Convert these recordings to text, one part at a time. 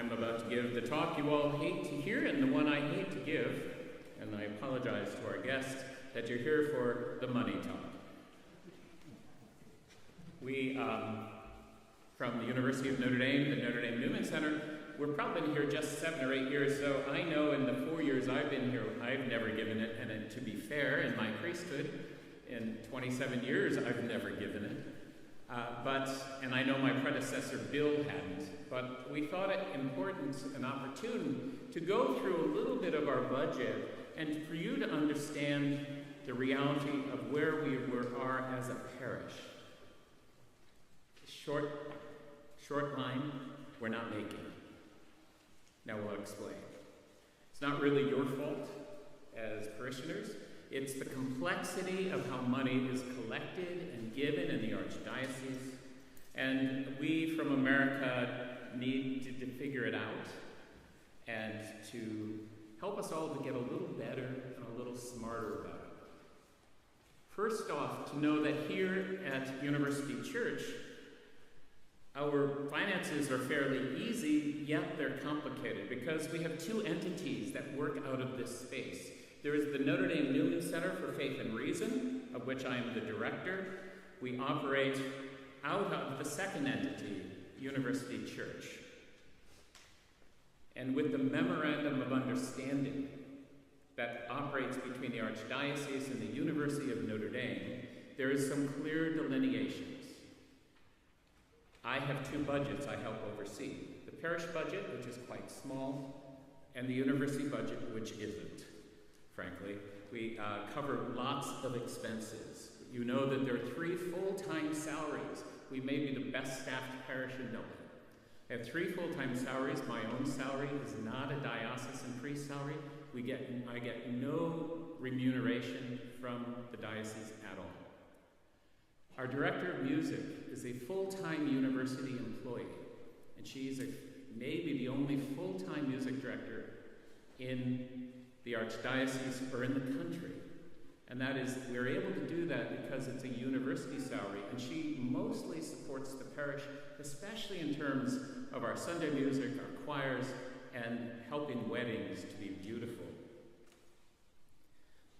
I'm about to give the talk you all hate to hear and the one I hate to give, and I apologize to our guests that you're here for the money talk. We, from the University of Notre Dame, the Notre Dame Newman Center, we've probably been here just 7 or 8 years, so I know in the 4 years I've been here, I've never given it, and to be fair, in my priesthood, in 27 years, I've never given it. And I know my predecessor Bill hadn't, but we thought it important and opportune to go through a little bit of our budget and for you to understand the reality of where we are as a parish. Short line, we're not making. Now we'll explain. It's not really your fault as parishioners. It's the complexity of how money is collected and given in the Archdiocese. And we from America need to figure it out and to help us all to get a little better and a little smarter about it. First off, to know that here at University Church, our finances are fairly easy, yet they're complicated because we have two entities that work out of this space. There is the Notre Dame Newman Center for Faith and Reason, of which I am the director. We operate out of the second entity, University Church. And with the Memorandum of Understanding that operates between the Archdiocese and the University of Notre Dame, there is some clear delineations. I have two budgets I help oversee. The parish budget, which is quite small, and the university budget, which isn't, frankly. We cover lots of expenses. You know that there are 3 full-time salaries. We may be the best staffed parish in Dublin. I have 3 full-time salaries. My own salary is not a diocesan priest salary. I get no remuneration from the diocese at all. Our director of music is a full-time university employee, and she's maybe the only full-time music director in the Archdiocese or in the country. And that is, we're able to do that because it's a university salary, and she mostly supports the parish, especially in terms of our Sunday music, our choirs, and helping weddings to be beautiful.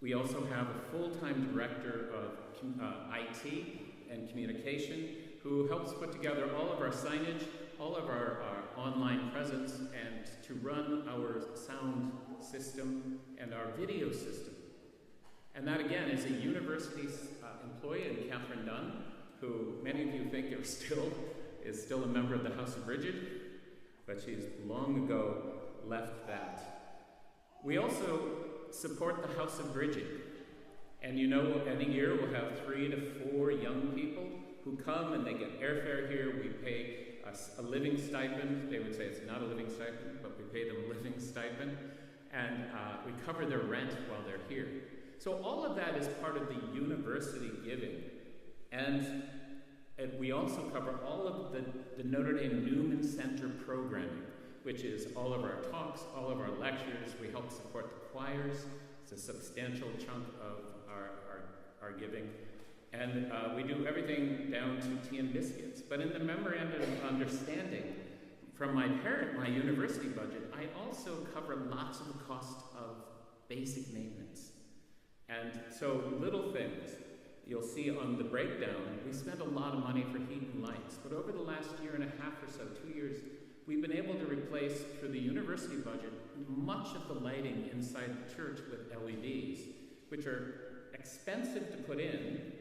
We also have a full-time director of IT and communication who helps put together all of our signage, all of our online presence, and to run our sound system and our video system. And that, again, is a university employee in Catherine Dunn, who many of you think is still a member of the House of Bridget, but she's long ago left that. We also support the House of Bridget. And you know, any year we'll have 3 to 4 young people who come and they get airfare here. We pay a living stipend. They would say it's not a living stipend, but we pay them a living stipend. And we cover their rent while they're here. So all of that is part of the university giving. And we also cover all of the Notre Dame Newman Center programming, which is all of our talks, all of our lectures. We help support the choirs. It's a substantial chunk of our giving. And we do everything down to tea and biscuits. But in the Memorandum of Understanding, from my university budget, I also cover lots of the cost of basic maintenance. And so little things, you'll see on the breakdown, we spend a lot of money for heat and lights. But over the last 1.5 years or so, 2 years, we've been able to replace, for the university budget, much of the lighting inside the church with LEDs, which are expensive to put in,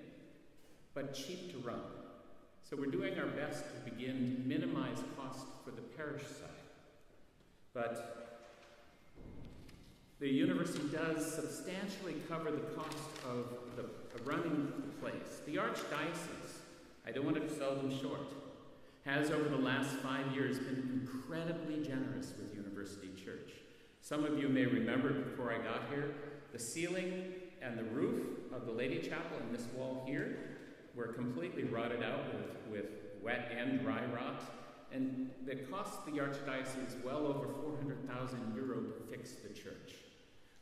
but cheap to run. So we're doing our best to begin to minimize cost for the parish side. But the university does substantially cover the cost of running the place. The Archdiocese, I don't want to sell them short, has over the last 5 years been incredibly generous with University Church. Some of you may remember before I got here, the ceiling and the roof of the Lady Chapel and this wall here were completely rotted out with wet and dry rot. And it cost the Archdiocese well over €400,000 to fix the church.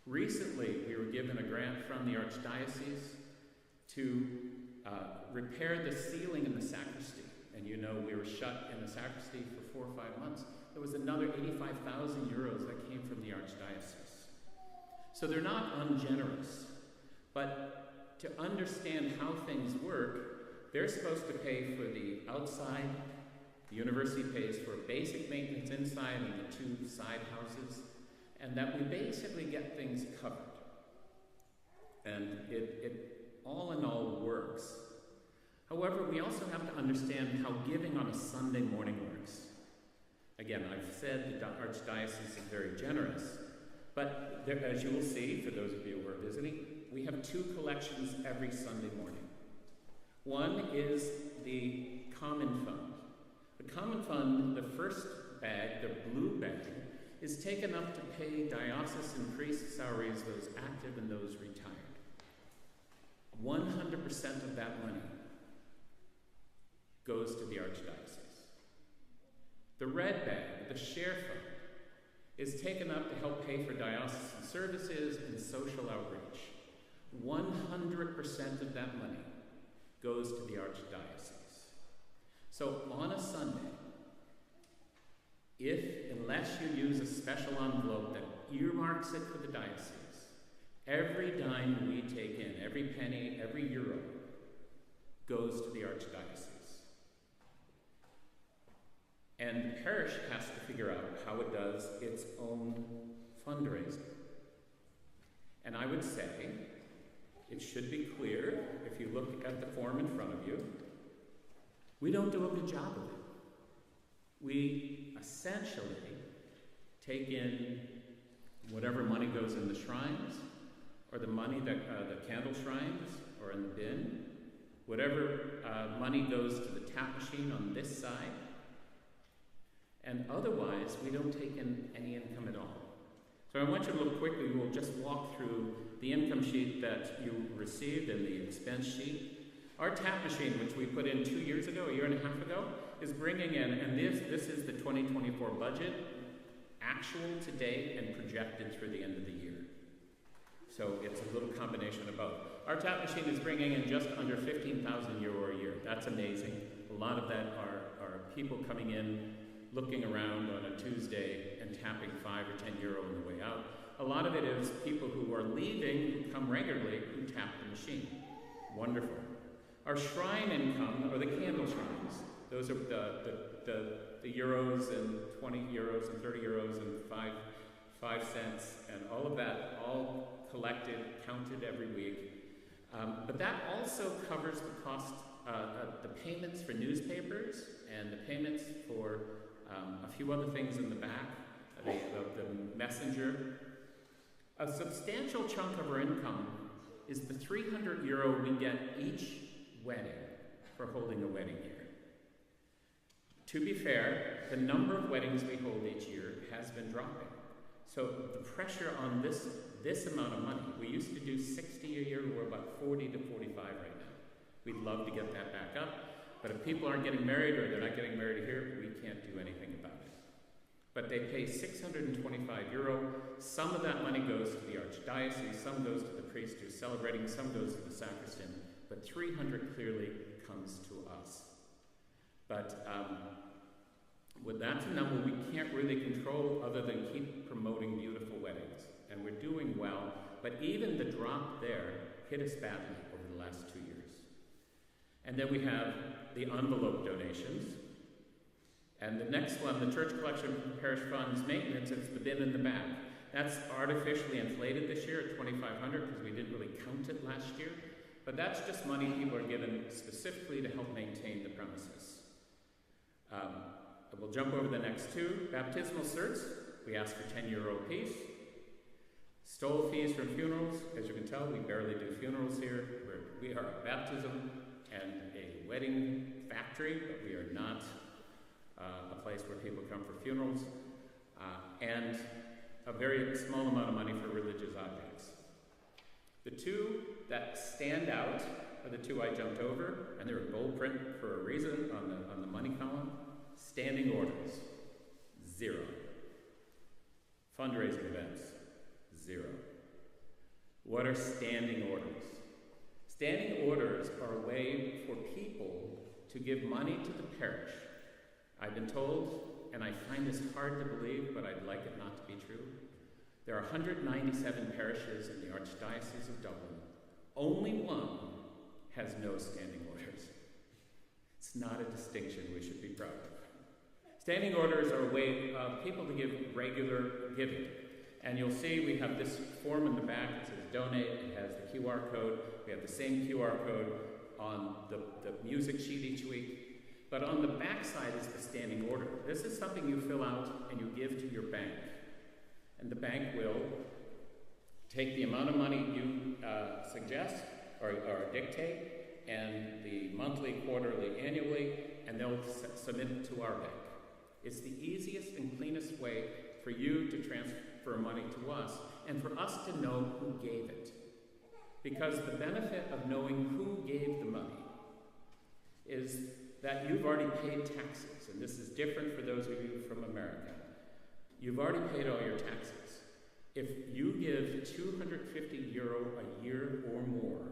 Recently, we were given a grant from the Archdiocese to repair the ceiling in the sacristy. And you know, we were shut in the sacristy for 4 or 5 months. there was another 85,000 euros that came from the Archdiocese. So they're not ungenerous, but to understand how things work, they're supposed to pay for the outside, the university pays for basic maintenance inside and the 2 side houses, and that we basically get things covered. And it all in all works. However, we also have to understand how giving on a Sunday morning works. Again, I've said the Archdiocese is very generous, but there, as you will see, for those of you who are visiting, we have 2 collections every Sunday morning. One is the Common Fund. The Common Fund, the first bag, the blue bag, is taken up to pay diocesan priest salaries, those active and those retired. 100% of that money goes to the Archdiocese. The red bag, the share fund, is taken up to help pay for diocesan services and social outreach. 100% of that money goes to the Archdiocese. So on a Sunday, unless you use a special envelope that earmarks it for the diocese, every dime we take in, every penny, every euro, goes to the Archdiocese. And the parish has to figure out how it does its own fundraising. And I would say, it should be clear, if you look at the form in front of you, we don't do a good job of it. We essentially take in whatever money goes in the shrines, or the money that the candle shrines, or in the bin, whatever money goes to the tap machine on this side, and otherwise we don't take in any income at all. So I want you to look quickly. We'll just walk through the income sheet that you received and the expense sheet. Our tap machine, which we put in 2 years ago, a year and a half ago, is bringing in, and this is the 2024 budget, actual to date and projected through the end of the year. So it's a little combination of both. Our tap machine is bringing in just under 15,000 euro a year. That's amazing. A lot of that are people coming in, looking around on a Tuesday and tapping 5 or 10 euro on the way out. A lot of it is people who are leaving, who come regularly, who tap the machine. Wonderful. Our shrine income are the candle shrines. Those are the euros and 20 euros and 30 euros and 5 cents and all of that, all collected, counted every week. But that also covers the cost, the payments for newspapers and the payments for a few other things in the back, the messenger. A substantial chunk of our income is the 300 euro we get each wedding for holding a wedding here. To be fair, the number of weddings we hold each year has been dropping. So the pressure on this amount of money, we used to do 60 a year, we're about 40 to 45 right now. We'd love to get that back up, but if people aren't getting married or they're not getting married here, we can't do anything about it. But they pay 625 euro. Some of that money goes to the Archdiocese, some goes to the priest who's celebrating, some goes to the sacristan, but 300 clearly comes to us. But that's a number we can't really control other than keep promoting beautiful weddings. And we're doing well, but even the drop there hit us badly over the last 2 years. And then we have the envelope donations. And the next one, the church collection parish funds maintenance, it's the bin in the back. That's artificially inflated this year at 2,500 because we didn't really count it last year. But that's just money people are given specifically to help maintain the premises. We'll jump over the next two. Baptismal certs, we ask for 10 euro a piece. Stole fees from funerals. As you can tell, we barely do funerals here. We are a baptism and a wedding factory, but we are not a place where people come for funerals. And a very small amount of money for religious objects. The two that stand out are the two I jumped over, and they're in bold print for a reason on the money column. Standing orders, 0. Fundraising events, 0. What are standing orders? Standing orders are a way for people to give money to the parish. I've been told, and I find this hard to believe, but I'd like it not to be true. There are 197 parishes in the Archdiocese of Dublin. Only one has no standing orders. It's not a distinction we should be proud of. Standing orders are a way of people to give regular giving. And you'll see we have this form in the back that says donate. It has the QR code. We have the same QR code on the music sheet each week. But on the back side is the standing order. This is something you fill out and you give to your bank. And the bank will take the amount of money you suggest or dictate, and the monthly, quarterly, annually, and they'll submit it to our bank. It's the easiest and cleanest way for you to transfer money to us, and for us to know who gave it. Because the benefit of knowing who gave the money is that you've already paid taxes, and this is different for those of you from America. You've already paid all your taxes. If you give €250 a year or more,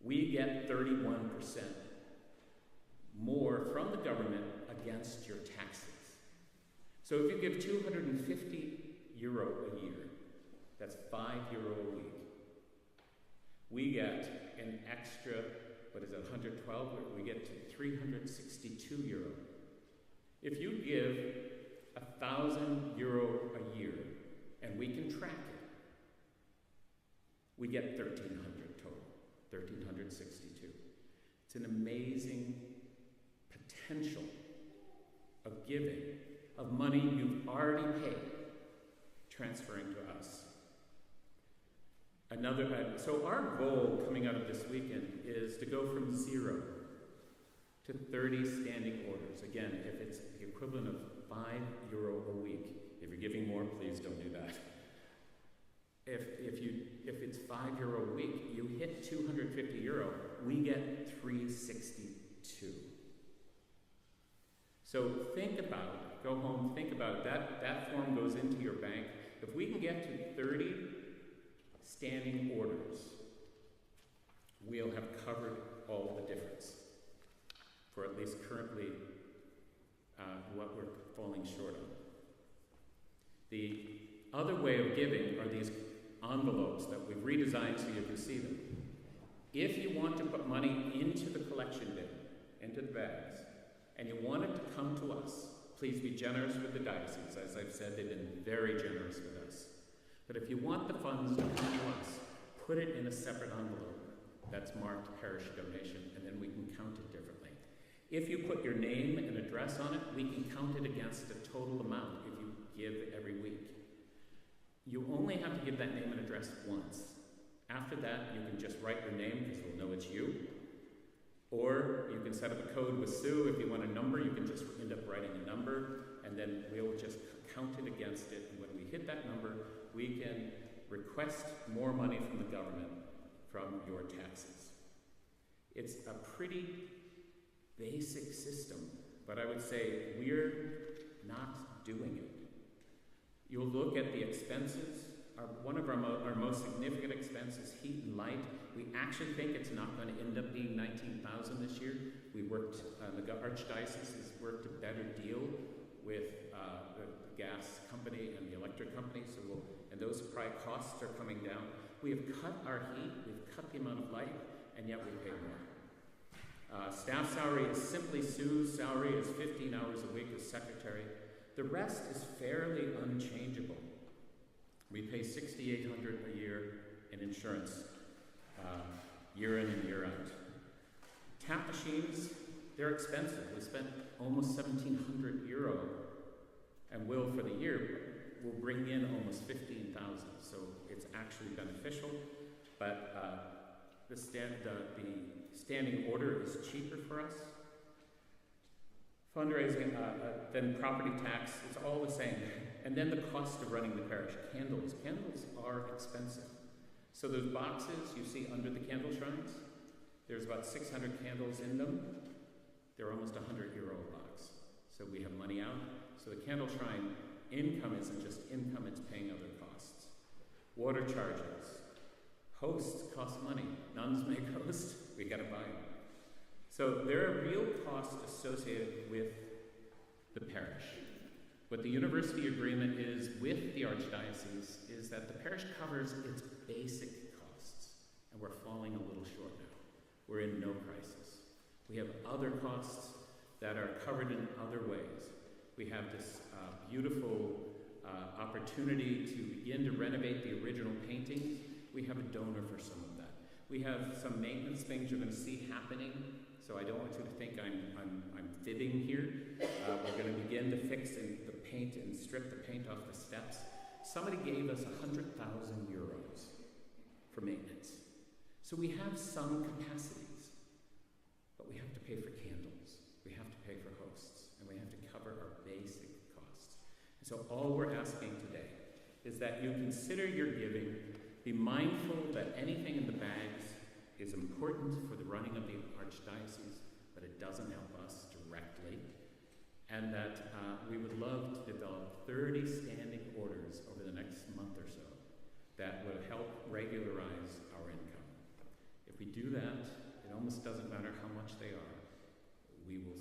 we get 31% more from the government against your taxes. So if you give €250 a year, that's €5 a week. We get an extra, 112? We get to €362. If you give €1,000 a year, and we can track it, we get 1,300 total, 1,362. It's an amazing potential of giving, of money you've already paid, transferring to us. So our goal coming out of this weekend is to go from 0 to 30 standing orders. Again, if it's the equivalent of €5 a week. If you're giving more, please don't do that. If it's €5 a week, you hit €250, we get 362. So think about it. Go home, think about it. That form goes into your bank. If we can get to 30 standing orders, we'll have covered all the difference for at least currently what we're falling short of. The other way of giving are these envelopes that we've redesigned so you can see them. If you want to put money into the collection bin, into the bags, and you want it to come to us, please be generous with the diocese. As I've said, they've been very generous with us. But if you want the funds to come to us, put it in a separate envelope that's marked parish donation, and then we can count it differently. If you put your name and address on it, we can count it against the total amount if you give every week. You only have to give that name and address once. After that, you can just write your name because we'll know it's you. Or you can set up a code with Sue. If you want a number, you can just end up writing a number, and then we'll just count it against it. And when we hit that number, we can request more money from the government from your taxes. It's a pretty basic system, but I would say we're not doing it. You'll look at the expenses. One of our most significant expenses, heat and light. We actually think it's not going to end up being $19,000 this year. We worked, the Archdiocese has worked a better deal with the gas company and the electric company, and those costs are coming down. We have cut our heat, we've cut the amount of light, and yet we pay more. Staff salary is simply Sue's salary is 15 hours a week as secretary. The rest is fairly unchangeable. We pay $6,800 a year in insurance, year in and year out. Tap machines, they're expensive. We spent almost €1,700, and will for the year, will bring in almost 15,000. So it's actually beneficial, but the standing order is cheaper for us. Fundraising, then property tax, it's all the same. And then the cost of running the parish. Candles are expensive. So those boxes you see under the candle shrines, there's about 600 candles in them. They're almost €100 a box. So we have money out. So the candle shrine income isn't just income, it's paying other costs. Water charges. Hosts cost money. Nuns make hosts, we gotta buy them. So there are real costs associated with the parish. What the university agreement is with the Archdiocese is that the parish covers its basic costs, and we're falling a little short now. We're in no crisis. We have other costs that are covered in other ways. We have this beautiful opportunity to begin to renovate the original paintings. We have a donor for some of that. We have some maintenance things you're going to see happening, so I don't want you to think I'm fibbing here. We're going to begin to fix the paint and strip the paint off the steps. Somebody gave us 100,000 euros for maintenance. So we have some capacities, but we have to pay for candles, we have to pay for hosts, and we have to cover our basic costs. And so all we're asking today is that you consider your giving, be mindful that anything in the bags is important for the running of the Archdiocese, but it doesn't help us directly, and that we would love to develop 30 standing orders over the next month or so that will help regularize our income. If we do that, it almost doesn't matter how much they are. We will